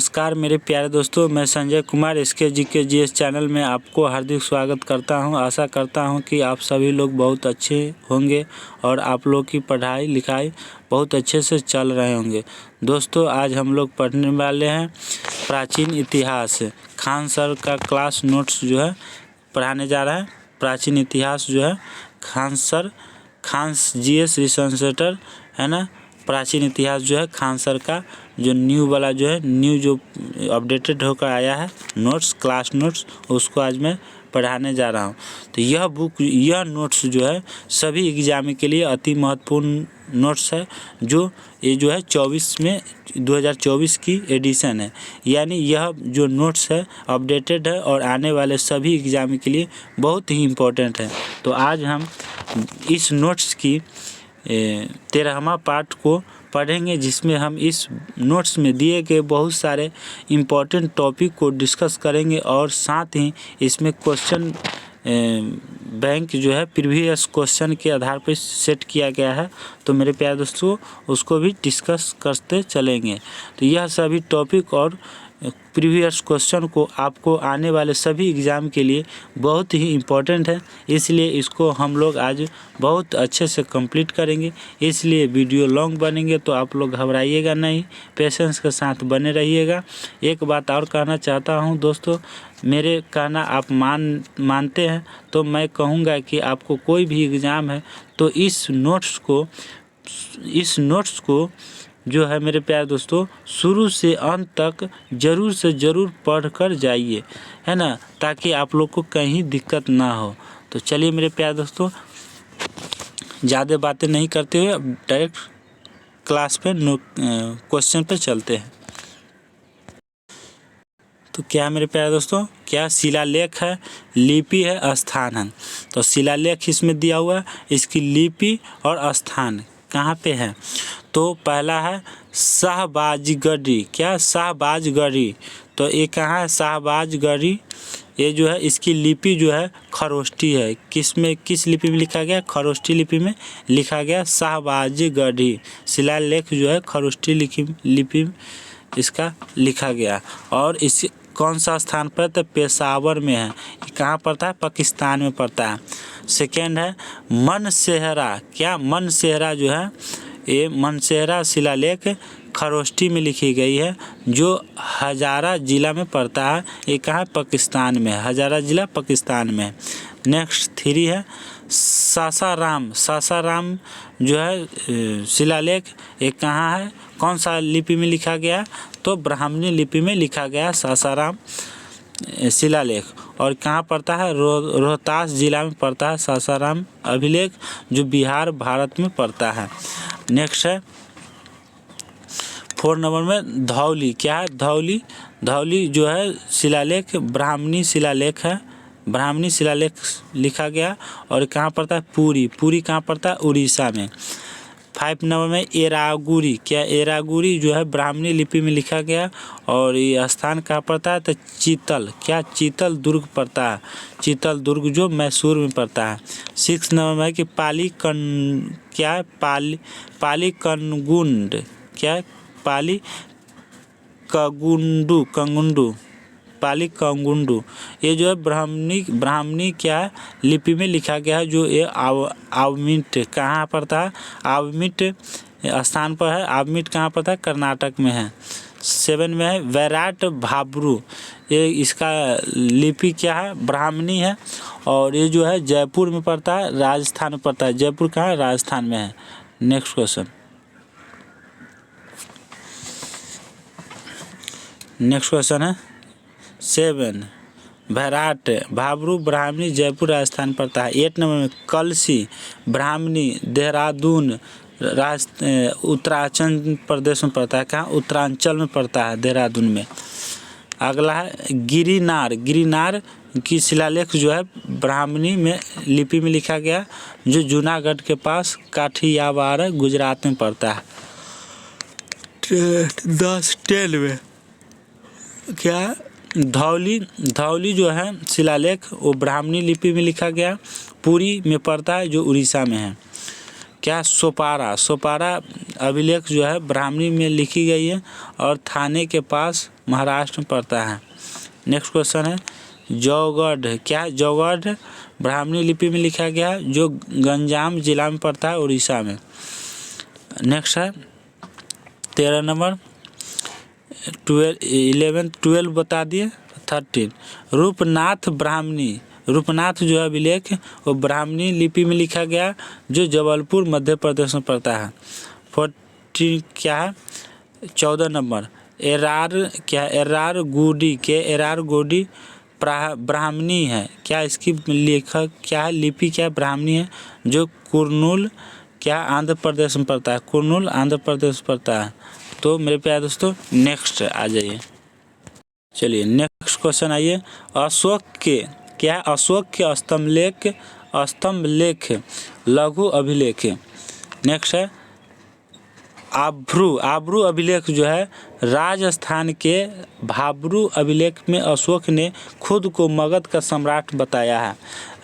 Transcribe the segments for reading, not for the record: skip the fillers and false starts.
नमस्कार मेरे प्यारे दोस्तों, मैं संजय कुमार इसके GKGS चैनल में आपको हार्दिक स्वागत करता हूं। आशा करता हूं कि आप सभी लोग बहुत अच्छे होंगे और आप लोग की पढ़ाई लिखाई बहुत अच्छे से चल रहे होंगे। दोस्तों, आज हम लोग पढ़ने वाले हैं प्राचीन इतिहास। खान सर का क्लास नोट्स जो है पढ़ाने जा रहा है। प्राचीन इतिहास जो है खान GS रिसर्च सेंटर है ना। प्राचीन इतिहास जो है खान सर का जो न्यू जो अपडेटेड होकर आया है क्लास नोट्स, उसको आज मैं पढ़ाने जा रहा हूँ। तो यह नोट्स जो है सभी एग्जाम के लिए अति महत्वपूर्ण नोट्स है। ये जो है 2024 की एडिशन है, यानी यह जो नोट्स है अपडेटेड है और आने वाले सभी एग्जाम के लिए बहुत ही इम्पोर्टेंट है। तो आज हम इस नोट्स की 13वां पार्ट को पढ़ेंगे, जिसमें हम इस नोट्स में दिए गए बहुत सारे इम्पोर्टेंट टॉपिक को डिस्कस करेंगे और साथ ही इसमें क्वेश्चन बैंक जो है प्रीवियस क्वेश्चन के आधार पर सेट किया गया है। तो मेरे प्यारे दोस्तों, उसको भी डिस्कस करते चलेंगे। तो यह सभी टॉपिक और प्रीवियस क्वेश्चन को आपको आने वाले सभी एग्ज़ाम के लिए बहुत ही इम्पोर्टेंट है, इसलिए इसको हम लोग आज बहुत अच्छे से कंप्लीट करेंगे। इसलिए वीडियो लॉन्ग बनेंगे, तो आप लोग घबराइएगा नहीं, पेशेंस के साथ बने रहिएगा। एक बात और कहना चाहता हूं दोस्तों, मेरे कहना आप मानते हैं तो मैं कहूँगा कि आपको कोई भी एग्ज़ाम है तो इस नोट्स को जो है मेरे प्यारे दोस्तों शुरू से अंत तक ज़रूर से ज़रूर पढ़ कर जाइए, है ना, ताकि आप लोग को कहीं दिक्कत ना हो। तो चलिए मेरे प्यारे दोस्तों, ज़्यादा बातें नहीं करते हुए अब डायरेक्ट क्लास पे क्वेश्चन पे चलते हैं। तो क्या मेरे प्यारे दोस्तों, क्या शिलालेख है, लिपि है, स्थान है? तो शिलालेख इसमें दिया हुआ है, इसकी लिपि और स्थान कहाँ पे है? तो पहला है शाहबाजगढ़ी। क्या? शाहबाजगढ़ी। तो ये कहाँ है? शाहबाजगढ़ी। ये जो है इसकी लिपि जो है खरोष्टी है। किस लिपि में लिखा गया? खरोष्टी लिपि में लिखा गया शाहबाजगढ़ी। शिलालेख जो है खरोष्टी लिपि में इसका लिखा गया। और इस कौन सा स्थान पर? तो पेशावर में है। कहाँ पड़ता है? पाकिस्तान में पड़ता है। सेकेंड है मनसेहरा। क्या? मनसेहरा जो है ये मनसेहरा शिलालेख खरोष्टी में लिखी गई है, जो हजारा ज़िला में पड़ता है। ये कहाँ? पाकिस्तान में। हजारा ज़िला पाकिस्तान में। नेक्स्ट 3 है सासाराम। सासाराम जो है शिलालेख ये कहाँ है? कौन सा लिपि में लिखा गया? तो ब्राह्मणी लिपि में लिखा गया सासाराम शिलालेख। और कहाँ पड़ता है? रोहतास जिला में पड़ता है सासाराम अभिलेख, जो बिहार भारत में पड़ता है। नेक्स्ट है 4 नंबर में धौली। क्या है? धौली। धौली जो है शिलालेख ब्राह्मणी शिलालेख है। ब्राह्मणी शिलालेख लिखा गया और कहाँ पड़ता है? पुरी। पुरी कहाँ पड़ता है? उड़ीसा में। 5 नंबर में एरागुड़ी। क्या? एरागुड़ी जो है ब्राह्मणी लिपि में लिखा गया और ये स्थान कहाँ पड़ता है? तो चीतल। क्या? चीतल दुर्ग पड़ता है। चीतल दुर्ग जो मैसूर में पड़ता है। 6 नंबर में है कि पाली कनगुंड। क्या? पाली कंगुंडू। पाली कंगुंडू ये जो है ब्राह्मणी क्या है लिपि में लिखा गया है, जो ये आवमिट कहाँ पड़ता है? आवमिट स्थान पर है। आवमिट कहाँ पड़ता है? कर्नाटक में है। 7 में है वैराट भाब्रू। ये इसका लिपि क्या है? ब्राह्मणी है और ये जो है जयपुर में पड़ता है, राजस्थान में पड़ता है। जयपुर कहाँ है? राजस्थान में है। Next question. है 7 वैराट भाब्रू ब्राह्मणी जयपुर राजस्थान पड़ता है। 8 नंबर में कलसी ब्राह्मणी देहरादून उत्तरांचल प्रदेश में पड़ता है। कहाँ? उत्तरांचल में पड़ता है, देहरादून में। अगला है गिरिनार। गिरिनार की शिलालेख जो है ब्राह्मणी में लिपि में लिखा गया, जो जूनागढ़ के पास काठियावाड़ गुजरात में पड़ता है। 10 में क्या? धौली जो है शिलालेख वो ब्राह्मणी लिपि में लिखा गया, पुरी में पड़ता है, जो उड़ीसा में है। क्या? सोपारा अभिलेख जो है ब्राह्मणी में लिखी गई है और थाने के पास महाराष्ट्र में पड़ता है। नेक्स्ट क्वेश्चन है जौगढ़, क्या है जौगढ़? ब्राह्मणी लिपि में लिखा गया है, जो गंजाम जिला में पड़ता है, उड़ीसा में। नेक्स्ट है 13 नंबर, 12 बता दिए। 13 रूपनाथ ब्राह्मणी, रूपनाथ जो है अभिलेख वो ब्राह्मणी लिपि में लिखा गया, जो जबलपुर मध्य प्रदेश में पड़ता है। 14 क्या है 14 नंबर एरार, क्या एरार गुडी के एरार गुडी ब्राह्मणी है, क्या इसकी लेखक क्या है? लिपि क्या है? ब्राह्मणी है, जो कुर्नूल क्या आंध्र प्रदेश में पड़ता है, कुर्नूल आंध्र प्रदेश में पड़ता है। तो मेरे प्यारे दोस्तों नेक्स्ट आ जाइए। चलिए नेक्स्ट क्वेश्चन आइए, अशोक के क्या है? अशोक के स्तंभ लेख लघु अभिलेख। नेक्स्ट है आब्रू अभिलेख जो है राजस्थान के भाब्रू अभिलेख में अशोक ने खुद को मगध का सम्राट बताया है।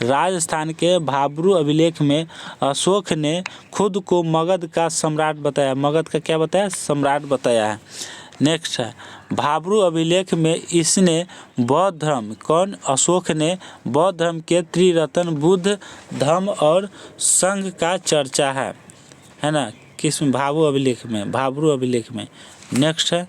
राजस्थान के भाब्रू अभिलेख में अशोक ने खुद को मगध का सम्राट बताया, मगध का क्या बताया? सम्राट बताया है। नेक्स्ट है भाब्रू अभिलेख में इसने बौद्ध धर्म, कौन? अशोक ने बौद्ध धर्म के त्रिरत्न बुद्ध धम्म और संघ का चर्चा है ना, किस में? भाब्रू अभिलेख में, भाब्रू अभिलेख में। नेक्स्ट है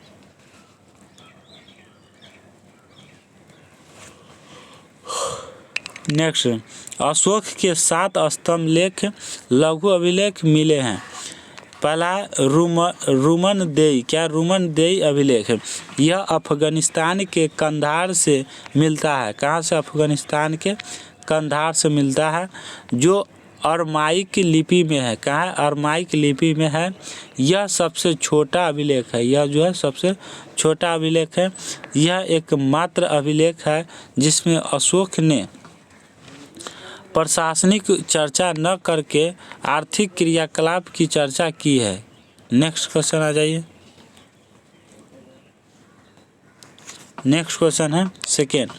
अशोक के 7 स्तंभ लेख लघु अभिलेख मिले हैं। पहला रुमन देई, क्या? रुमन देई अभिलेख, यह अफगानिस्तान के कंधार से मिलता है। कहाँ से? अफगानिस्तान के कंधार से मिलता है, जो अरमाइक लिपि में है। कहाँ है? अरमाइक लिपि में है। यह सबसे छोटा अभिलेख है, यह जो है सबसे छोटा अभिलेख है। यह एकमात्र अभिलेख है जिसमें अशोक ने प्रशासनिक चर्चा न करके आर्थिक क्रियाकलाप की चर्चा की है। नेक्स्ट क्वेश्चन आ जाइए। नेक्स्ट क्वेश्चन है सेकेंड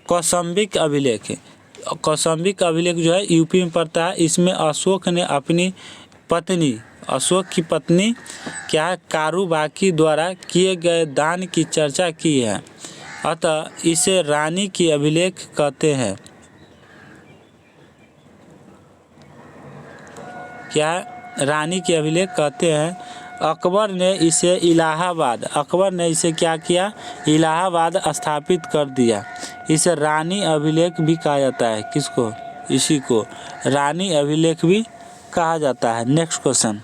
कौशाम्बिक अभिलेख। कौशाम्बिक अभिलेख जो है यूपी में पड़ता है। इसमें अशोक ने अपनी पत्नी, अशोक की पत्नी क्या है? कारूबाकी द्वारा किए गए दान की चर्चा की है, अतः इसे रानी की अभिलेख कहते हैं। क्या रानी की अभिलेख कहते हैं। अकबर ने इसे क्या किया? इलाहाबाद स्थापित कर दिया। इसे रानी अभिलेख भी कहा जाता है। किसको? इसी को रानी अभिलेख भी कहा जाता है। नेक्स्ट क्वेश्चन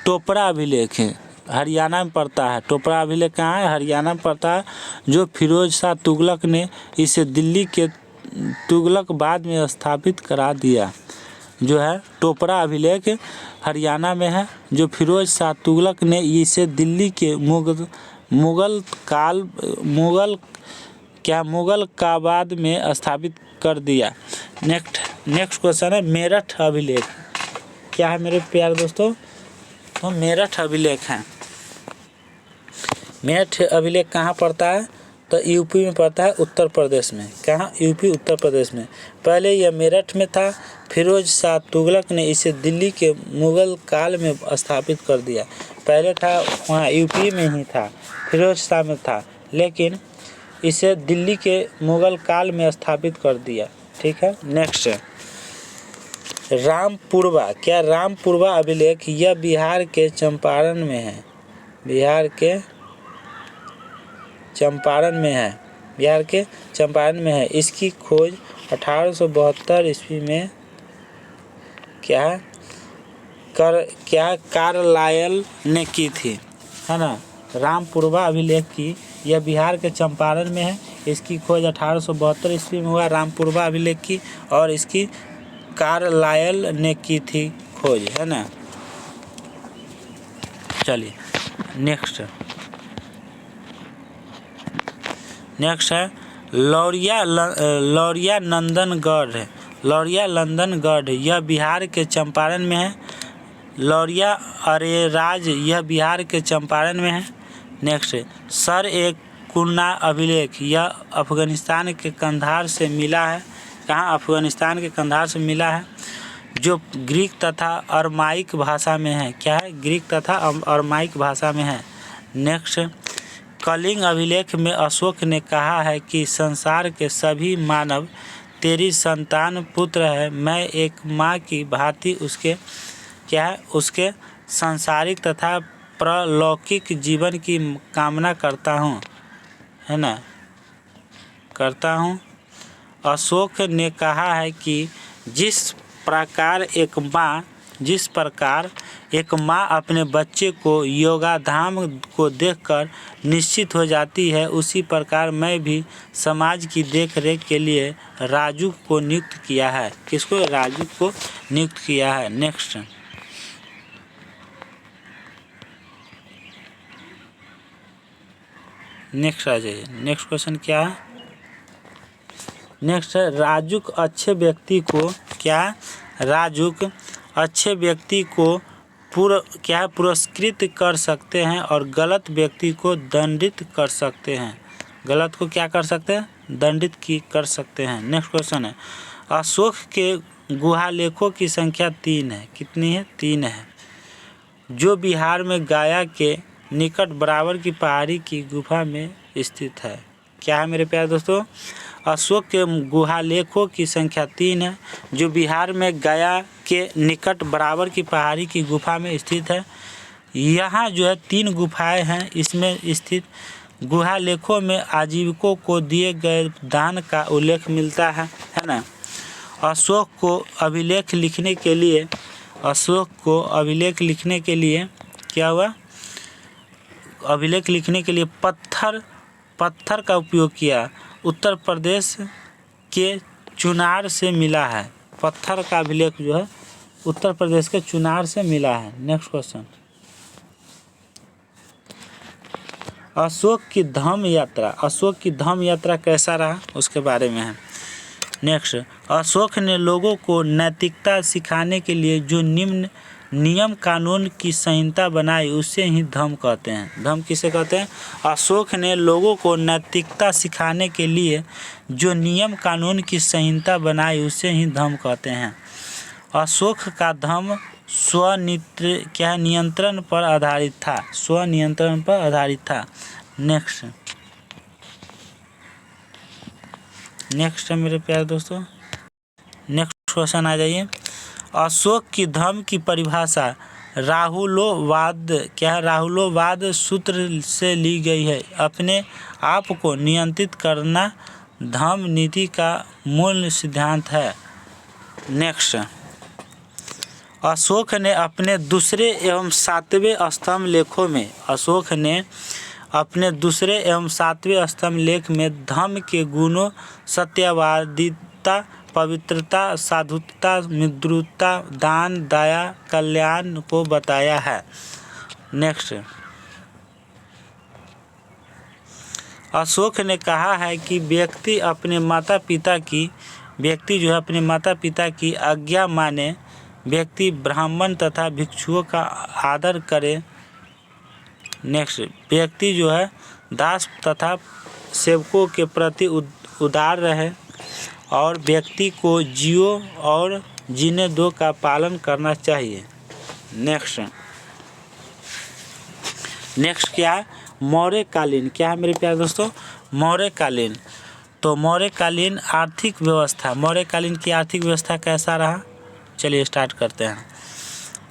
टोपरा अभिलेख है, हरियाणा में पड़ता है। टोपरा अभिलेख कहाँ है? हरियाणा में पड़ता है, जो फिरोज शाह तुगलक ने इसे दिल्ली के तुगलकाबाद में स्थापित करा दिया। जो है टोपरा अभिलेख हरियाणा में है, जो फिरोज शाह तुगलक ने इसे दिल्ली के मुगलकाबाद में स्थापित कर दिया। नेक्स्ट क्वेश्चन है मेरठ अभिलेख। क्या है मेरे प्यारे दोस्तों? तो मेरठ अभिलेख है। मेरठ अभिलेख कहाँ पड़ता है? तो यूपी में पड़ता है, उत्तर प्रदेश में। कहाँ? यूपी उत्तर प्रदेश में। पहले यह मेरठ में था, फिरोज शाह तुगलक ने इसे दिल्ली के मुगल काल में स्थापित कर दिया। पहले था वहाँ यूपी में ही था, फिरोज शाह में था, लेकिन इसे दिल्ली के मुगल काल में स्थापित कर दिया। ठीक है। नेक्स्ट है रामपुरवा। क्या? रामपुरवा अभिलेख, यह बिहार के चंपारण में है। बिहार के चंपारण में है। इसकी खोज 1872 ईस्वी में कार्लायल ने की थी, है ना। रामपुरवा अभिलेख की यह बिहार के चंपारण में है। इसकी खोज 1872 ईस्वी में हुआ रामपुरवा अभिलेख की, और इसकी कार्लायल ने की थी खोज, है ना। चलिए नेक्स्ट है लौरिया नंदनगढ़। यह बिहार के चंपारण में है। लौरिया अरेराज, यह बिहार के चंपारण में है। नेक्स्ट है सर एक कुन्ना अभिलेख। यह अफगानिस्तान के कंधार से मिला है। कहाँ? अफगानिस्तान के कंधार से मिला है, जो ग्रीक तथा अरमाइक भाषा में है। क्या है? ग्रीक तथा अरमाइक भाषा में है। नेक्स्ट कलिंग अभिलेख में अशोक ने कहा है कि संसार के सभी मानव तेरी संतान पुत्र है। मैं एक माँ की भांति उसके सांसारिक तथा परलौकिक जीवन की कामना करता हूँ, है ना, करता हूँ। अशोक ने कहा है कि जिस प्रकार एक माँ अपने बच्चे को योगाधाम को देखकर निश्चित हो जाती है, उसी प्रकार मैं भी समाज की देखरेख के लिए राजू को नियुक्त किया है। किसको? राजू को नियुक्त किया है। नेक्स्ट आ जाइए। नेक्स्ट क्वेश्चन क्या है? नेक्स्ट है राजुक अच्छे व्यक्ति को पुरस्कृत कर सकते हैं और गलत व्यक्ति को दंडित कर सकते हैं। गलत को क्या कर सकते हैं? दंडित कर सकते हैं। नेक्स्ट क्वेश्चन है अशोक के गुहालेखों की संख्या 3 है। कितनी है? 3 है। जो बिहार में गया के निकट बराबर की पहाड़ी की गुफा में स्थित है। क्या है मेरे प्यारे दोस्तों? अशोक के गुहालेखों की संख्या 3 है, जो बिहार में गया के निकट बराबर की पहाड़ी की गुफा में स्थित है। यहाँ जो है 3 गुफाएं हैं। इसमें स्थित गुहालेखों में आजीविकों को दिए गए दान का उल्लेख मिलता है ना। अशोक को अभिलेख लिखने के लिए क्या हुआ? अभिलेख लिखने के लिए पत्थर का उपयोग किया। उत्तर प्रदेश के चुनार से मिला है। पत्थर का अभिलेख जो है उत्तर प्रदेश के चुनार से मिला है। नेक्स्ट क्वेश्चन अशोक की धम्म यात्रा कैसा रहा उसके बारे में है। नेक्स्ट अशोक ने लोगों को नैतिकता सिखाने के लिए जो निम्न नियम कानून की संहिता बनाई उसे ही धम्म कहते हैं। धम्म किसे कहते हैं? अशोक ने लोगों को नैतिकता सिखाने के लिए जो नियम कानून की संहिता बनाई उसे ही धम्म कहते हैं। अशोक का धम्म नियंत्रण पर आधारित था। नेक्स्ट है मेरे प्यारे दोस्तों। नेक्स्ट क्वेश्चन आ जाइए। अशोक की धम्म की परिभाषा राहुलोवाद सूत्र से ली गई है। अपने आप को नियंत्रित करना धम्म नीति का मूल सिद्धांत है। नेक्स्ट अशोक ने अपने दूसरे एवं सातवें स्तंभ लेख में धम्म के गुणों सत्यवादिता, पवित्रता, साधुता, मृदुता, दान, दया, कल्याण को बताया है। नेक्स्ट अशोक ने कहा है कि व्यक्ति अपने माता पिता की आज्ञा माने, व्यक्ति ब्राह्मण तथा भिक्षुओं का आदर करे। नेक्स्ट व्यक्ति जो है दास तथा सेवकों के प्रति उदार रहे और व्यक्ति को जियो और जीने दो का पालन करना चाहिए। नेक्स्ट क्या है? मौर्यकालीन। क्या है मेरे प्यारे दोस्तों? मौर्यकालीन। तो मौर्यकालीन की आर्थिक व्यवस्था कैसा रहा? चलिए स्टार्ट करते हैं।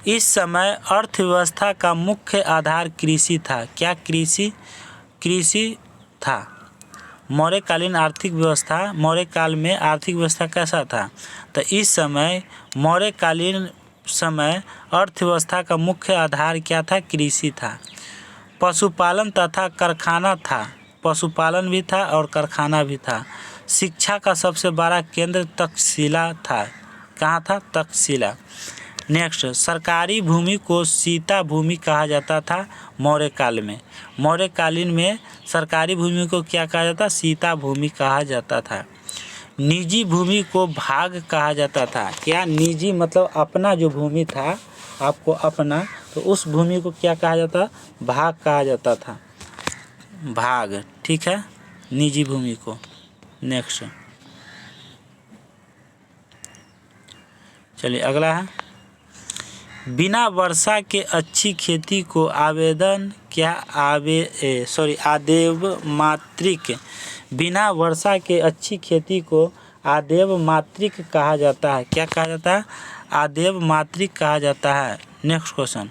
इस समय अर्थव्यवस्था का मुख्य आधार कृषि था। क्या? कृषि था। मौर्यकाल में आर्थिक व्यवस्था कैसा था? तो इस समय मौर्यकालीन समय अर्थव्यवस्था का मुख्य आधार क्या था? कृषि था। पशुपालन तथा कारखाना था। पशुपालन भी था और कारखाना भी था। शिक्षा का सबसे बड़ा केंद्र तक्षशिला था। कहाँ था? तक्षशिला। नेक्स्ट सरकारी भूमि को सीता भूमि कहा जाता था मौर्यकाल में। मौर्यकालीन में सरकारी भूमि को क्या कहा जाता? सीता भूमि कहा जाता था। निजी भूमि को भाग कहा जाता था। क्या? निजी मतलब अपना जो भूमि था, आपको अपना, तो उस भूमि को क्या कहा जाता? भाग कहा जाता था। भाग, ठीक है, निजी भूमि को। नेक्स्ट चलिए अगला है बिना वर्षा के अच्छी खेती को आदेव मात्रिक। बिना वर्षा के अच्छी खेती को आदेव मात्रिक कहा जाता है। क्या कहा जाता है? आदेव मात्रिक कहा जाता है। नेक्स्ट क्वेश्चन,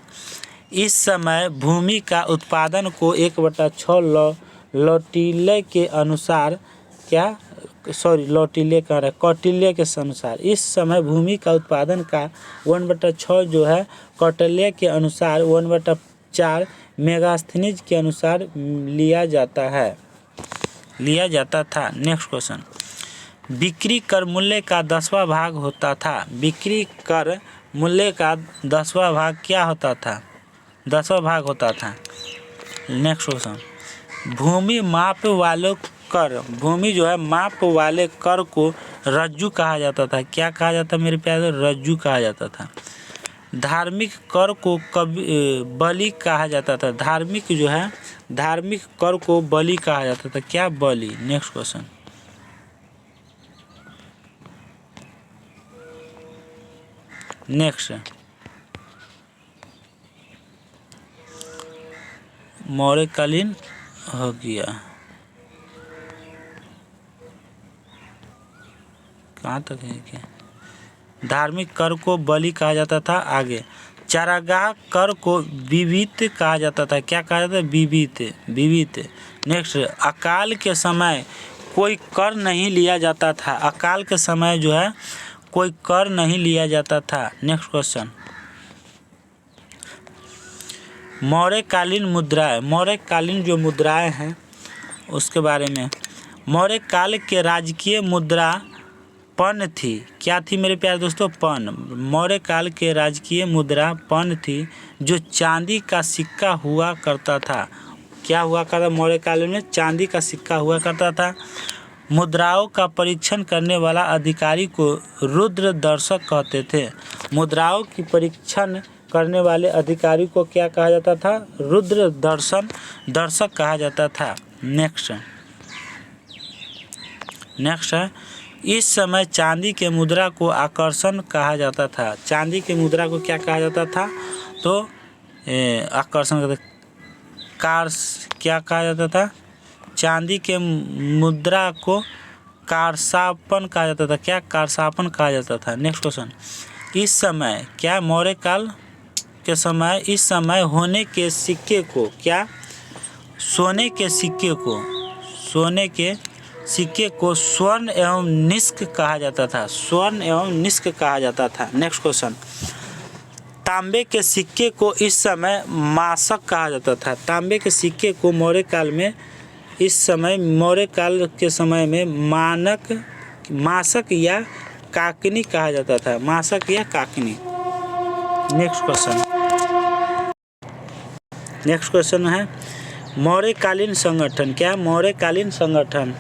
इस समय भूमि का उत्पादन को 1/6 लौटिल्य के अनुसार कौटिल्य के अनुसार। इस समय भूमि का उत्पादन का 1/6 जो है कौटिल्य के अनुसार 1/4 मेगास्थनीज के अनुसार लिया जाता था। नेक्स्ट क्वेश्चन, बिक्री कर मूल्य का 10वां भाग होता था। बिक्री कर मूल्य का 10वां भाग क्या होता था? 10वां भाग होता था। नेक्स्ट क्वेश्चन, भूमि माप वाले कर, भूमि जो है माप वाले कर को रज्जु कहा जाता था। क्या कहा जाता मेरे प्यारे? रज्जु कहा जाता था। धार्मिक कर को बलि कहा जाता था। धार्मिक कर को बलि कहा जाता था। क्या? बलि। नेक्स्ट क्वेश्चन, नेक्स्ट मौर्यकालीन हो गया। कहाँ तक है क्या? धार्मिक कर को बलि कहा जाता था। आगे चारागाह कर को विविध कहा जाता था। क्या कहा जाता है? विविध। नेक्स्ट, अकाल के समय कोई कर नहीं लिया जाता था। अकाल के समय जो है कोई कर नहीं लिया जाता था। नेक्स्ट क्वेश्चन, मौर्यकालीन मुद्राएं। मौर्यकालीन जो मुद्राएं हैं उसके बारे में। मौर्य काल के राजकीय मुद्रा पन थी। क्या थी मेरे प्यारे दोस्तों? पन। मौर्य काल के राजकीय मुद्रा पन थी, जो चांदी का सिक्का हुआ करता था। क्या हुआ करता? मौर्य काल में चांदी का सिक्का हुआ करता था। मुद्राओं का परीक्षण करने वाला अधिकारी को रुद्र दर्शक कहते थे। मुद्राओं की परीक्षण करने वाले अधिकारी को क्या कहा जाता था? रुद्र दर्शक कहा जाता था। नेक्स्ट है, इस समय चांदी के मुद्रा को आकर्षण कहा जाता था। चांदी के मुद्रा को क्या कहा जाता था? तो आकर्षण क्या कहा जाता था? चांदी के मुद्रा को कारसापन कहा जाता था। क्या? कारसापन कहा जाता था। नेक्स्ट क्वेश्चन, इस समय क्या? मौर्य काल के समय इस समय होने के सिक्के को क्या? सोने के सिक्के को स्वर्ण एवं निष्क कहा जाता था। स्वर्ण एवं निष्क कहा जाता था। नेक्स्ट क्वेश्चन, तांबे के सिक्के को इस समय मासक कहा जाता था। तांबे के सिक्के को मौर्य काल के समय में मासक या काकनी कहा जाता था। मासक या काकनी। नेक्स्ट क्वेश्चन है मौर्यकालीन संगठन। क्या? मौर्यकालीन संगठन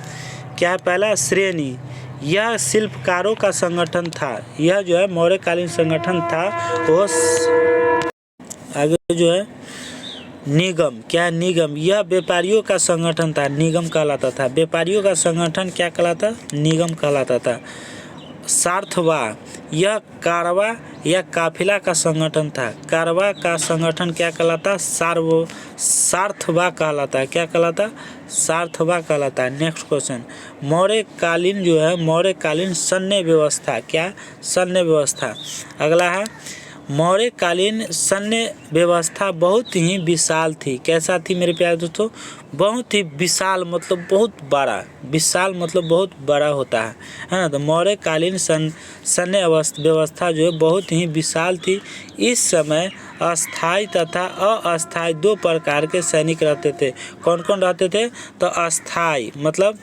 क्या है? पहला श्रेणी, यह शिल्पकारों का संगठन था। यह जो है मौर्यकालीन संगठन था। वो आगे जो है निगम। क्या है? निगम, यह व्यापारियों का संगठन था। निगम कहलाता था। व्यापारियों का संगठन क्या कहलाता? निगम कहलाता था। सार्थवा, यह कारवा या काफिला का संगठन था। कारवा का संगठन क्या कहलाता? सार्थवा कहलाता है। क्या कहलाता? सार्थवा कहलाता है। नेक्स्ट क्वेश्चन, मौर्यकालीन जो है मौर्यकालीन सैन्य व्यवस्था। क्या? सैन्य व्यवस्था। अगला है मौर्यकालीन सैन्य व्यवस्था बहुत ही विशाल थी। कैसा थी मेरे प्यारे दोस्तों? बहुत ही विशाल मतलब बहुत बड़ा। विशाल मतलब बहुत बड़ा होता है ना। तो मौर्यकालीन सैन्य व्यवस्था जो है बहुत ही विशाल थी। इस समय अस्थायी तथा अस्थायी दो प्रकार के सैनिक रहते थे। कौन कौन रहते थे? तो अस्थायी मतलब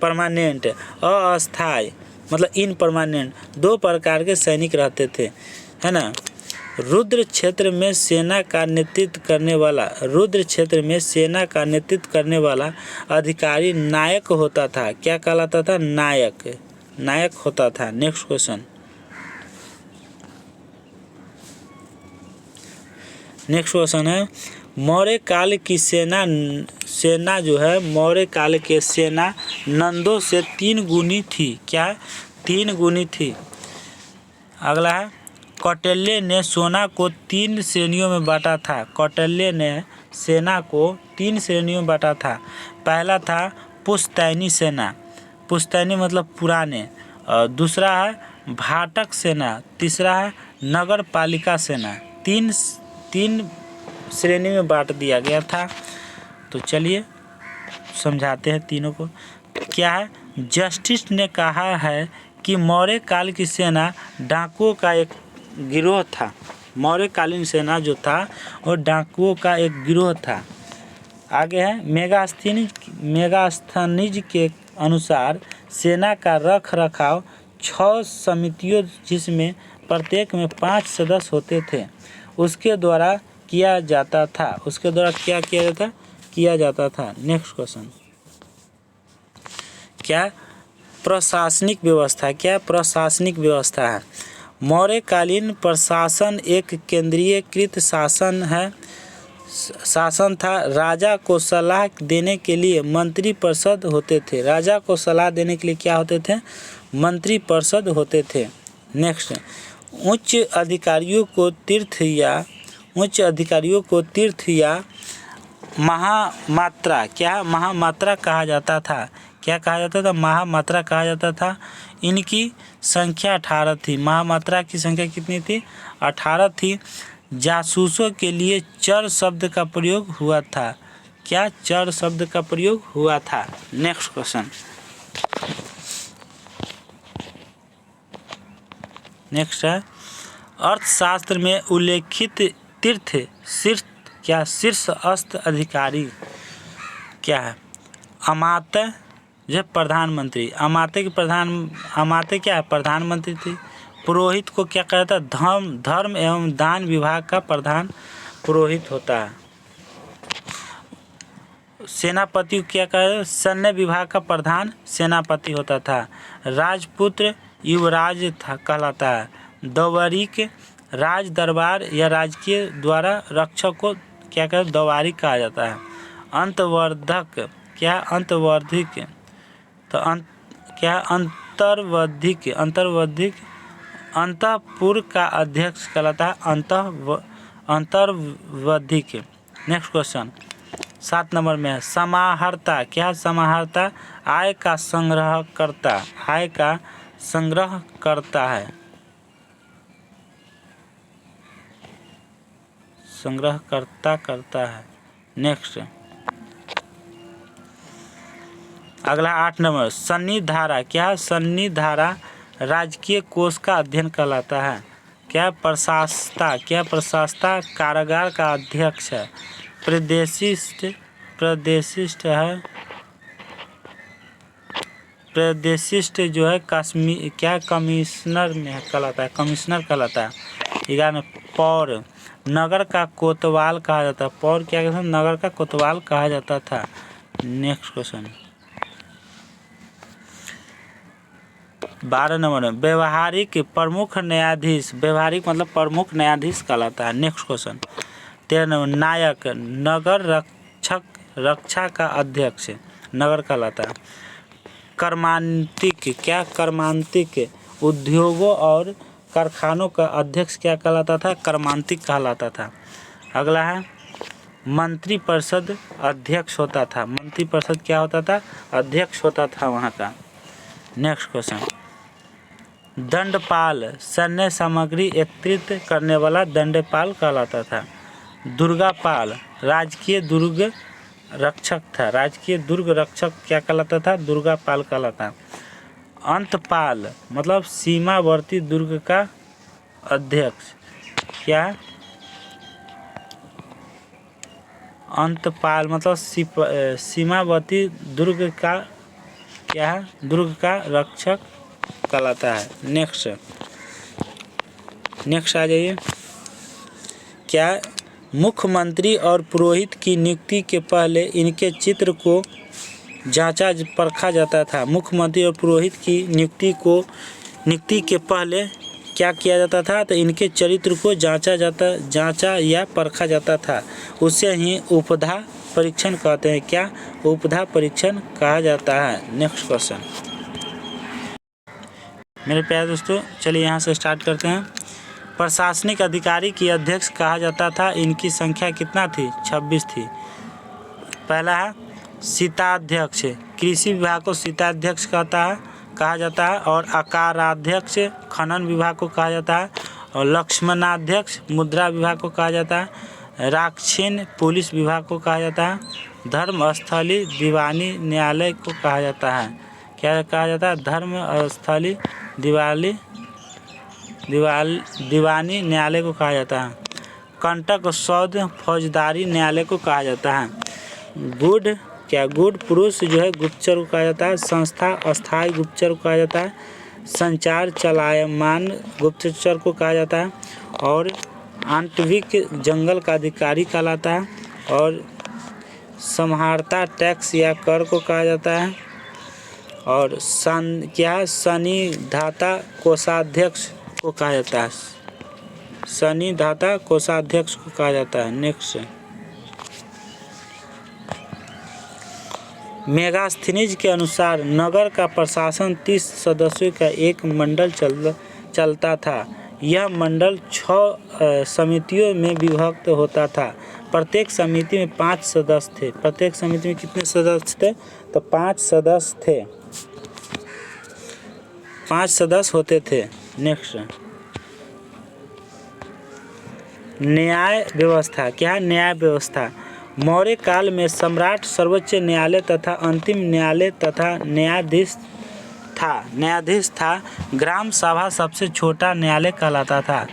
परमानेंट, अस्थायी मतलब इनपरमानेंट, दो प्रकार के सैनिक रहते थे, है ना। रुद्र क्षेत्र में सेना का नेतृत्व करने वाला अधिकारी नायक होता था। क्या कहलाता था? नायक होता था। नेक्स्ट क्वेश्चन है मौर्य काल की सेना जो है मौर्य काल के सेना नंदों से 3 गुनी थी। क्या? 3 गुनी थी। अगला है कौटिल्य ने सेना को 3 श्रेणियों में बांटा था। कौटिल्य ने सेना को 3 श्रेणियों में बांटा था। पहला था पुश्तैनी सेना, पुश्तैनी मतलब पुराने, और दूसरा है भाटक सेना, तीसरा है नगर पालिका सेना। तीन श्रेणी में बांट दिया गया था। तो चलिए समझाते हैं तीनों को। क्या है? जस्टिस ने कहा है कि मौर्य काल की सेना डाकुओं का एक गिरोह था। मौर्यकालीन सेना जो था वो डाकुओं का एक गिरोह था। आगे है मेगास्थनीज के अनुसार सेना का रख रखाव 6 समितियों जिसमें प्रत्येक में 5 सदस्य होते थे उसके द्वारा किया जाता था। उसके द्वारा क्या किया जाता था। नेक्स्ट क्वेश्चन, क्या प्रशासनिक व्यवस्था? क्या प्रशासनिक व्यवस्था है? मौर्यकालीन प्रशासन एक केंद्रीयकृत शासन था। राजा को सलाह देने के लिए मंत्री परिषद होते थे। राजा को सलाह देने के लिए क्या होते थे? मंत्री परिषद होते थे। नेक्स्ट, उच्च अधिकारियों को तीर्थ या महामात्रा, क्या महामात्रा कहा जाता था? क्या कहा जाता था? महामात्रा कहा जाता था। इनकी संख्या 18 थी। महामात्रा की संख्या कितनी थी? 18 थी। जासूसों के लिए चर शब्द का प्रयोग हुआ था। क्या चर शब्द का प्रयोग हुआ था? नेक्स्ट क्वेश्चन, नेक्स्ट है अर्थशास्त्र में उल्लेखित शीर्षस्थ अधिकारी क्या है? अमात्य जब प्रधानमंत्री, अमात्य क्या है? प्रधानमंत्री थी। पुरोहित को क्या कहता है? धर्म एवं दान विभाग का प्रधान पुरोहित होता है। सेनापति को क्या कहता है? सैन्य विभाग का प्रधान सेनापति होता था। राजपुत्र युवराज कहलाता है। दवरिक राज दरबार या राजकीय द्वारा रक्षक को क्या कहते हैं? दवारिक कहा जाता है। अंतर्वर्धक क्या? अंतर्वर्धिक तो क्या? अंतर्वर्धिक अंतःपुर का अध्यक्ष कहलाता है अंतर्वर्धिक। नेक्स्ट क्वेश्चन 7 नंबर में है समाहर्ता। क्या? समाहर्ता आय का संग्रह करता है। संग्रह करता है। नेक्स्ट अगला 8 नंबर सन्निधारा। क्या? सन्निधारा राजकीय कोष का अध्ययन कहलाता है। क्या? प्रशासता। क्या? प्रशासता कारागार का अध्यक्ष है। प्रदेशिष्ट है। प्रदेशिष्ट जो है कमिश्नर में कहलाता है। कमिश्नर कहलाता है। 11 पौर नगर का कोतवाल कहा जाता है। पौर क्या कहते हैं? नगर का कोतवाल कहा जाता था। नेक्स्ट क्वेश्चन 12 नंबर में व्यवहारिक प्रमुख न्यायाधीश। व्यवहारिक मतलब प्रमुख न्यायाधीश कहलाता है। नेक्स्ट क्वेश्चन 13 नंबर नायक नगर रक्षा का अध्यक्ष नगर कहलाता है। कर्मांतिक। क्या? कर्मांतिक उद्योगों और कारखानों का अध्यक्ष क्या कहलाता था? कर्मांतिक कहलाता था। अगला है मंत्रिपरिषद अध्यक्ष होता था। मंत्रिपरिषद क्या होता था? अध्यक्ष होता था वहाँ का। नेक्स्ट क्वेश्चन दंडपाल सैन्य सामग्री एकत्रित करने वाला दंडपाल कहलाता था। दुर्गापाल राजकीय दुर्ग रक्षक था। राजकीय दुर्ग रक्षक क्या कहलाता था? दुर्गापाल कहलाता। अंतपाल मतलब सीमावर्ती दुर्ग का अध्यक्ष। क्या? अंतपाल मतलब सीमावर्ती दुर्ग का क्या है? दुर्ग का रक्षक कहलाता है। नेक्स्ट आ जाइए। क्या? मुख्यमंत्री और पुरोहित की नियुक्ति के पहले इनके चित्र को जांचा परखा जाता था। मुख्यमंत्री और पुरोहित की नियुक्ति के पहले क्या किया जाता था? तो इनके चरित्र को जांचा या परखा जाता था। उसे ही उपधा परीक्षण कहते हैं। क्या? उपधा परीक्षण कहा जाता है। नेक्स्ट क्वेश्चन मेरे प्यारे दोस्तों, चलिए यहाँ से स्टार्ट करते हैं। प्रशासनिक अधिकारी की अध्यक्ष कहा जाता था। इनकी संख्या कितना थी? 26 थी। पहला है शीताध्यक्ष, कृषि विभाग को शीताध्यक्ष कहा जाता है। और आकाराध्यक्ष खनन विभाग को कहा जाता है। और लक्ष्मणाध्यक्ष मुद्रा विभाग को कहा जाता है। राक्षिण पुलिस विभाग को कहा जाता है। धर्मस्थली दीवानी न्यायालय को कहा जाता है। क्या कहा जाता है? धर्मस्थली दीवानी न्यायालय को कहा जाता है। कंटक सौध फौजदारी न्यायालय को कहा जाता है। गुड पुरुष जो है गुप्तचर को कहा जाता है। संस्था अस्थायी गुप्तचर को कहा जाता है। संचार चलायमान गुप्तचर को कहा जाता है। और आंतरिक जंगल का अधिकारी कहलाता है। और संहारता टैक्स या कर को कहा जाता है। और सनिधाता कोषाध्यक्ष को कहा जाता है। सनिधाता कोषाध्यक्ष को कहा जाता है। नेक्स्ट, मेगास्थनीज के अनुसार नगर का प्रशासन 30 सदस्यों का एक मंडल चलता था। यह मंडल 6 समितियों में विभक्त होता था। प्रत्येक समिति में 5 सदस्य थे। प्रत्येक समिति में कितने सदस्य थे? तो 5 सदस्य थे। 5 सदस्य होते थे। नेक्स्ट, न्याय व्यवस्था। क्या? न्याय व्यवस्था। मौर्य काल में सम्राट सर्वोच्च न्यायालय तथा अंतिम न्यायालय तथा न्यायाधीश था। ग्राम सभा सबसे छोटा न्यायालय कहलाता था।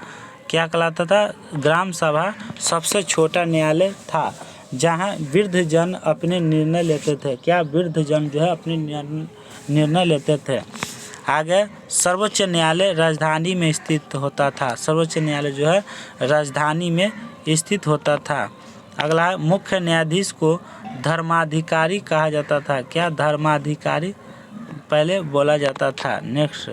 क्या कहलाता था? ग्राम सभा सबसे छोटा न्यायालय था, जहां वृद्ध जन अपने निर्णय लेते थे। क्या? वृद्ध जन जो है अपने निर्णय लेते थे। आगे, सर्वोच्च न्यायालय राजधानी में स्थित होता था। सर्वोच्च न्यायालय जो है राजधानी में स्थित होता था। अगला है, मुख्य न्यायाधीश को धर्माधिकारी कहा जाता था। क्या? धर्माधिकारी पहले बोला जाता था। नेक्स्ट,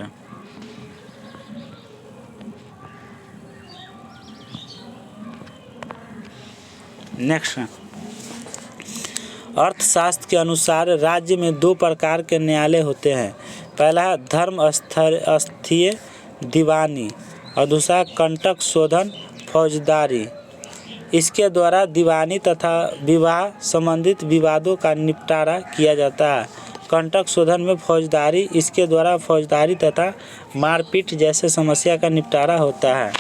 अर्थशास्त्र के अनुसार राज्य में 2 प्रकार के न्यायालय होते हैं। पहला है धर्मस्थलीय दीवानी और दूसरा कंटक शोधन फौजदारी। इसके द्वारा दीवानी तथा विवाह संबंधित विवादों का निपटारा किया जाता है। कंटक शोधन में फौजदारी, इसके द्वारा फौजदारी तथा मारपीट जैसे समस्या का निपटारा होता है।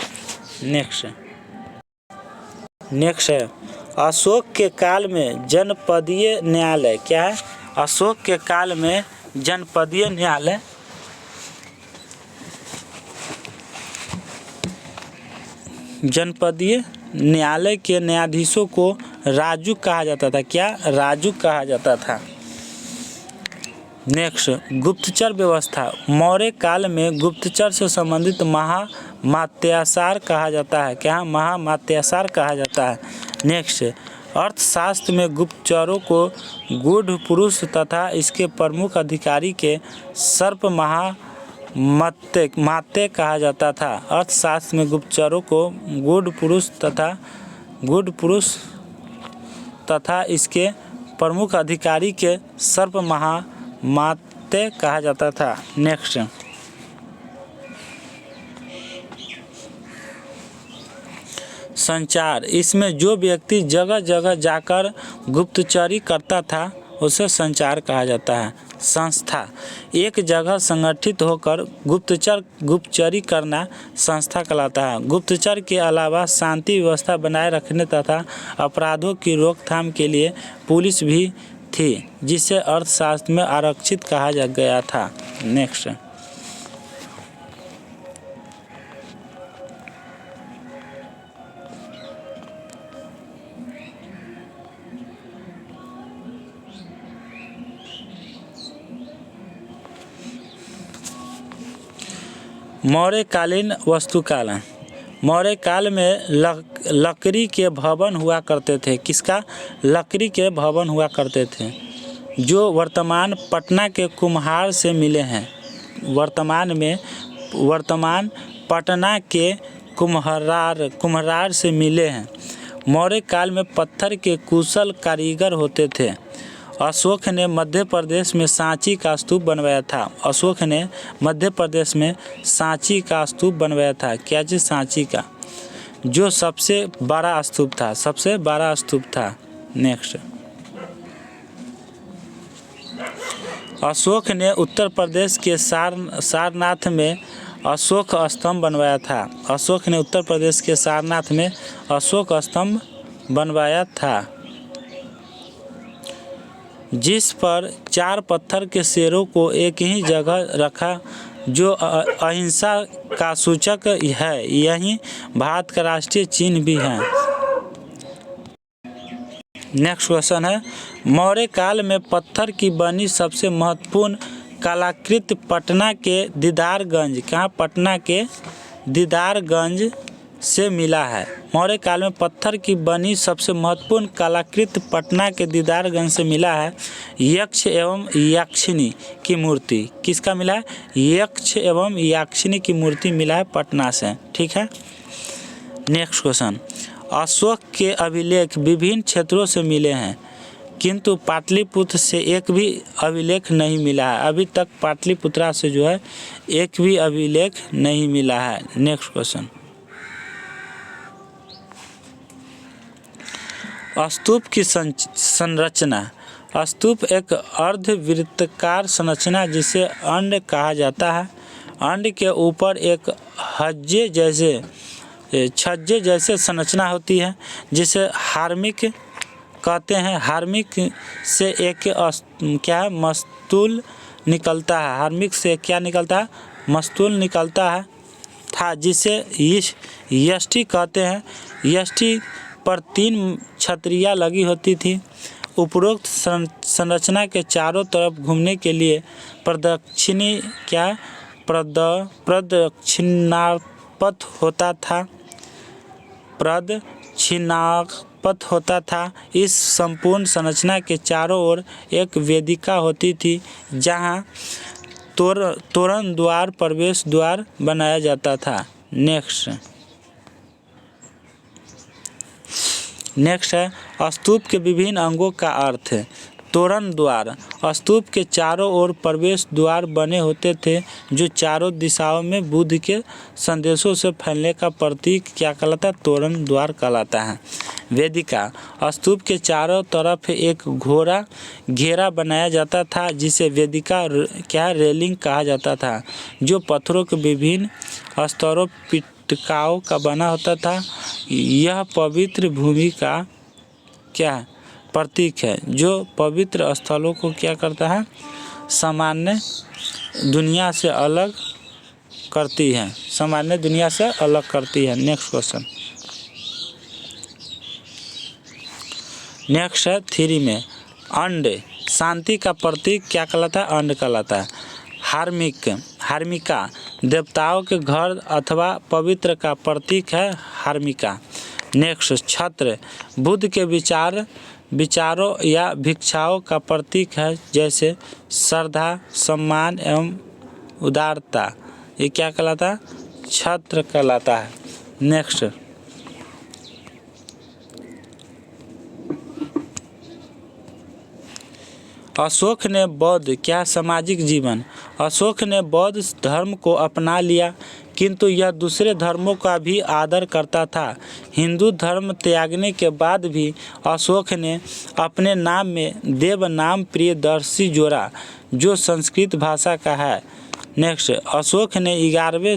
नेक्स्ट है अशोक के काल में जनपदीय न्यायालय। क्या है? अशोक के काल में जनपदीय न्यायालय के न्यायाधीशों को राजुक कहा जाता था। क्या? राजुक कहा जाता था। नेक्स्ट, गुप्तचर व्यवस्था। मौर्य काल में गुप्तचर से संबंधित महामात्याचार कहा जाता है। क्या? महामात्याचार कहा जाता है। नेक्स्ट, अर्थशास्त्र में गुप्तचरों को गूढ़ पुरुष तथा इसके प्रमुख अधिकारी के सर्प माते कहा जाता था। अर्थशास्त्र में गुप्तचरों को गूढ़ पुरुष तथा इसके प्रमुख अधिकारी के सर्प माते कहा जाता था। नेक्स्ट, संचार। इसमें जो व्यक्ति जगह जगह जाकर गुप्तचरी करता था उसे संचार कहा जाता है। संस्था। एक जगह संगठित होकर गुप्तचरी करना संस्था कहलाता है। गुप्तचर के अलावा शांति व्यवस्था बनाए रखने तथा अपराधों की रोकथाम के लिए पुलिस भी थी, जिसे अर्थशास्त्र में आरक्षित कहा गया था। नेक्स्ट, मौर्यकालीन वास्तुकला। मौर्य काल में लकड़ी के भवन हुआ करते थे। किसका? लकड़ी के भवन हुआ करते थे, जो वर्तमान पटना के कुम्हार से मिले हैं। वर्तमान पटना के कुम्हार से मिले हैं। मौर्य काल में पत्थर के कुशल कारीगर होते थे अशोक ने मध्य प्रदेश में सांची का स्तूप बनवाया था। अशोक ने मध्य प्रदेश में सांची का स्तूप बनवाया था। क्या चीज़? सांची का, जो सबसे बड़ा स्तूप था, सबसे बड़ा स्तूप था। नेक्स्ट, अशोक ने उत्तर प्रदेश के सारनाथ में अशोक स्तंभ बनवाया था। अशोक ने उत्तर प्रदेश के सारनाथ में अशोक स्तंभ बनवाया था, जिस पर 4 पत्थर के शेरों को एक ही जगह रखा, जो अहिंसा का सूचक है। यही भारत का राष्ट्रीय चिन्ह भी है। नेक्स्ट क्वेश्चन है, मौर्य काल में पत्थर की बनी सबसे महत्वपूर्ण कलाकृति पटना के दीदारगंज, कहाँ? पटना के दीदारगंज से मिला है। मौर्य काल में पत्थर की बनी सबसे महत्वपूर्ण कलाकृति पटना के दीदारगंज से मिला है। यक्ष एवं यक्षिणी की मूर्ति किसका मिला है? यक्ष एवं यक्षिणी की मूर्ति मिला है पटना से। ठीक है। नेक्स्ट क्वेश्चन, अशोक के अभिलेख विभिन्न क्षेत्रों से मिले हैं, किंतु पाटलिपुत्र से एक भी अभिलेख नहीं मिला है। अभी तक पाटलिपुत्रा से जो है एक भी अभिलेख नहीं मिला है। नेक्स्ट क्वेश्चन, स्तूप की संरचना। स्तूप एक अर्धवृत्ताकार संरचना जिसे अंड कहा जाता है। अंड के ऊपर एक छज्जे जैसे संरचना होती है, जिसे हार्मिक कहते हैं। हार्मिक से एक क्या है? मस्तूल निकलता है। हार्मिक से क्या निकलता है? मस्तूल निकलता है था, जिसे यष्टि कहते हैं। यष्टि पर 3 छतरियाँ लगी होती थी। उपरोक्त संरचना के चारों तरफ घूमने के लिए प्रदक्षिणी क्या? प्रदक्षिणापथ होता था। प्रदक्षिणापथ होता था। इस संपूर्ण संरचना के चारों ओर एक वेदिका होती थी, जहां तोरण द्वार, प्रवेश द्वार बनाया जाता था। नेक्स्ट है, स्तूप के विभिन्न अंगों का अर्थ। तोरण द्वार, स्तूप के चारों ओर प्रवेश द्वार बने होते थे, जो चारों दिशाओं में बुद्ध के संदेशों से फैलने का प्रतीक क्या कहलाता है? तोरण द्वार कहलाता है। वेदिका, स्तूप के चारों तरफ एक घोड़ा घेरा बनाया जाता था, जिसे वेदिका क्या? रेलिंग कहा जाता था, जो पत्थरों के विभिन्न स्तरों पिटकाओं का बना होता था। यह पवित्र भूमि का क्या? प्रतीक है, जो पवित्र स्थलों को क्या करता है? सामान्य दुनिया से अलग करती है। सामान्य दुनिया से अलग करती है। नेक्स्ट क्वेश्चन, नेक्स्ट है 3 में, अंड शांति का प्रतीक क्या कहलाता है? अंड कहलाता है। हार्मिका देवताओं के घर अथवा पवित्र का प्रतीक है। हार्मिका। नेक्स्ट, छत्र बुद्ध के विचारों या भिक्षाओं का प्रतीक है, जैसे श्रद्धा, सम्मान एवं उदारता। ये क्या कहलाता है? छत्र कहलाता है। नेक्स्ट, अशोक ने बौद्ध क्या? सामाजिक जीवन। अशोक ने बौद्ध धर्म को अपना लिया, किंतु यह दूसरे धर्मों का भी आदर करता था। हिंदू धर्म त्यागने के बाद भी अशोक ने अपने नाम में देव नाम प्रियदर्शी जोड़ा, जो संस्कृत भाषा का है। नेक्स्ट, अशोक ने 11वें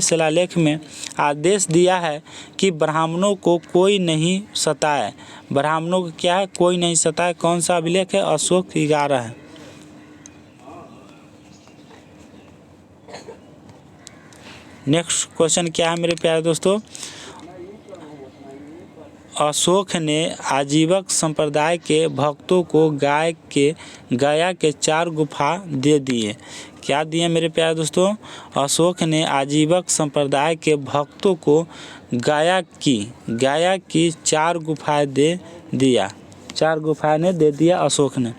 शिलालेख में आदेश दिया है कि ब्राह्मणों को कोई नहीं सताए। ब्राह्मणों को क्या है? कोई नहीं सताए। कौन सा अभिलेख है? अशोक 11 है। नेक्स्ट क्वेश्चन क्या है मेरे प्यारे दोस्तों? अशोक ने आजीवक संप्रदाय के भक्तों को गया के 4 गुफा दे दिए। क्या दिए मेरे प्यारे दोस्तों? अशोक ने आजीवक संप्रदाय के भक्तों को गया की 4 गुफाएं दे दिया। 4 गुफाएं ने दे दिया अशोक ने।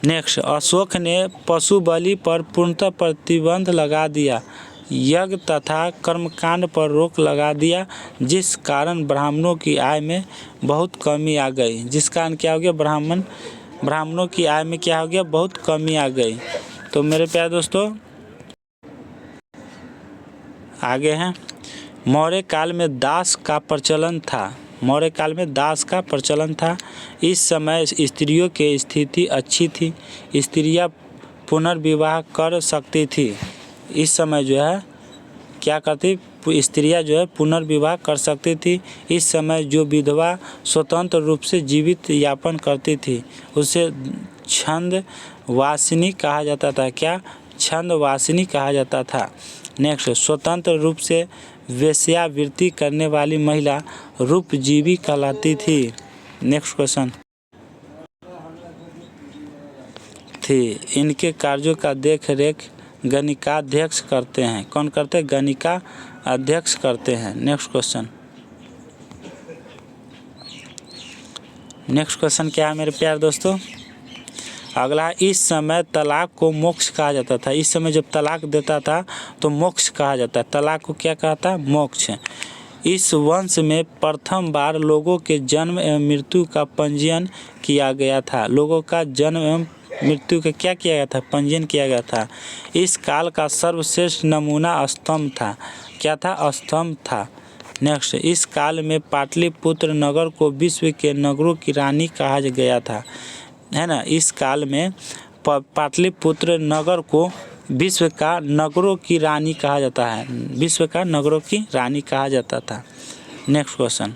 नेक्स्ट, अशोक ने पशु बलि पर पूर्णतः प्रतिबंध लगा दिया। यज्ञ तथा कर्मकांड पर रोक लगा दिया, जिस कारण ब्राह्मणों की आय में बहुत कमी आ गई। जिस कारण क्या हो गया, ब्राह्मणों की आय में क्या हो गया, बहुत कमी आ गई। तो मेरे प्यारे दोस्तों आगे हैं, मौर्य काल में दास का प्रचलन था। मौर्य काल में दास का प्रचलन था। इस समय स्त्रियों की स्थिति अच्छी थी, स्त्रियां पुनर्विवाह कर सकती थी। इस समय जो है क्या करती, स्त्रियां जो है पुनर्विवाह कर सकती थी। इस समय जो विधवा स्वतंत्र रूप से जीवित यापन करती थी उसे छंदवासिनी कहा जाता था। क्या, छंदवासिनी कहा जाता था। नेक्स्ट, स्वतंत्र रूप से वेश्यावृत्ति करने वाली महिला रूपजीवी कहलाती थी। नेक्स्ट क्वेश्चन थी, इनके कार्यों का देख रेख गणिकाध्यक्ष करते हैं। कौन करते हैं, गणिका अध्यक्ष करते हैं। नेक्स्ट क्वेश्चन क्या है मेरे प्यारे दोस्तों, अगला, इस समय तलाक को मोक्ष कहा जाता था। इस समय जब तलाक देता था तो मोक्ष कहा जाता है। तलाक को क्या कहता है, मोक्ष। इस वंश में प्रथम बार लोगों के जन्म एवं मृत्यु का पंजीयन किया गया था। लोगों का जन्म एवं मृत्यु का क्या किया गया था, पंजीयन किया गया था। इस काल का सर्वश्रेष्ठ नमूना स्तंभ था। क्या था, स्तंभ था। नेक्स्ट, इस काल में पाटलिपुत्र नगर को विश्व के नगरों की रानी कहा गया था, है ना। इस काल में पाटलिपुत्र नगर को विश्व का नगरों की रानी कहा जाता है, विश्व का नगरों की रानी कहा जाता था। नेक्स्ट क्वेश्चन,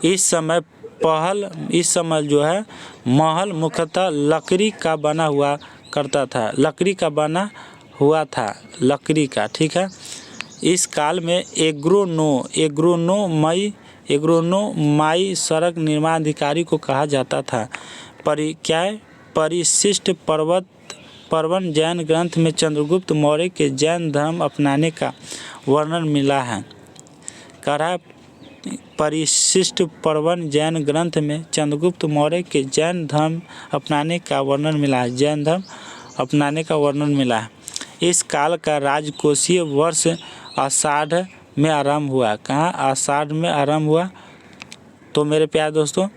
इस समय जो है महल मुख्यतः लकड़ी का बना हुआ करता था, लकड़ी का बना हुआ था, लकड़ी का, ठीक है। इस काल में एग्रोनोमाई सड़क निर्माण अधिकारी को कहा जाता था। परिशिष्ट पर्वन जैन ग्रंथ में चंद्रगुप्त मौर्य के जैन धर्म अपनाने का वर्णन मिला है। परिशिष्ट पर्वन जैन ग्रंथ में चंद्रगुप्त मौर्य के जैन धर्म अपनाने का वर्णन मिला है, जैन धर्म अपनाने का वर्णन मिला है। इस काल का राजकोषीय वर्ष आषाढ़ में आरंभ हुआ। कहाँ, आषाढ़ में आरंभ हुआ। तो मेरे प्यारे दोस्तों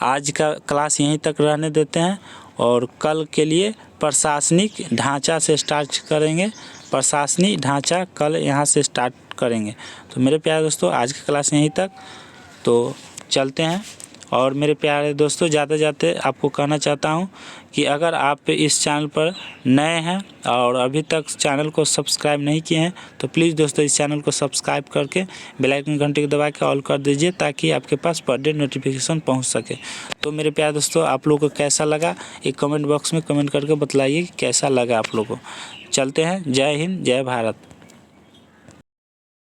आज का क्लास यहीं तक रहने देते हैं और कल के लिए प्रशासनिक ढांचा से स्टार्ट करेंगे। प्रशासनिक ढांचा कल यहाँ से स्टार्ट करेंगे। तो मेरे प्यारे दोस्तों आज का क्लास यहीं तक, तो चलते हैं। और मेरे प्यारे दोस्तों जाते जाते आपको कहना चाहता हूं कि अगर आप इस चैनल पर नए हैं और अभी तक चैनल को सब्सक्राइब नहीं किए हैं तो प्लीज़ दोस्तों इस चैनल को सब्सक्राइब करके बेल आइकन घंटे को दबा के ऑल कर दीजिए ताकि आपके पास पर डे नोटिफिकेशन पहुंच सके। तो मेरे प्यारे दोस्तों आप लोगों को कैसा लगा एक कमेंट बॉक्स में कमेंट करके बतलाइए कि कैसा लगा आप लोगों को। चलते हैं, जय हिंद, जय भारत।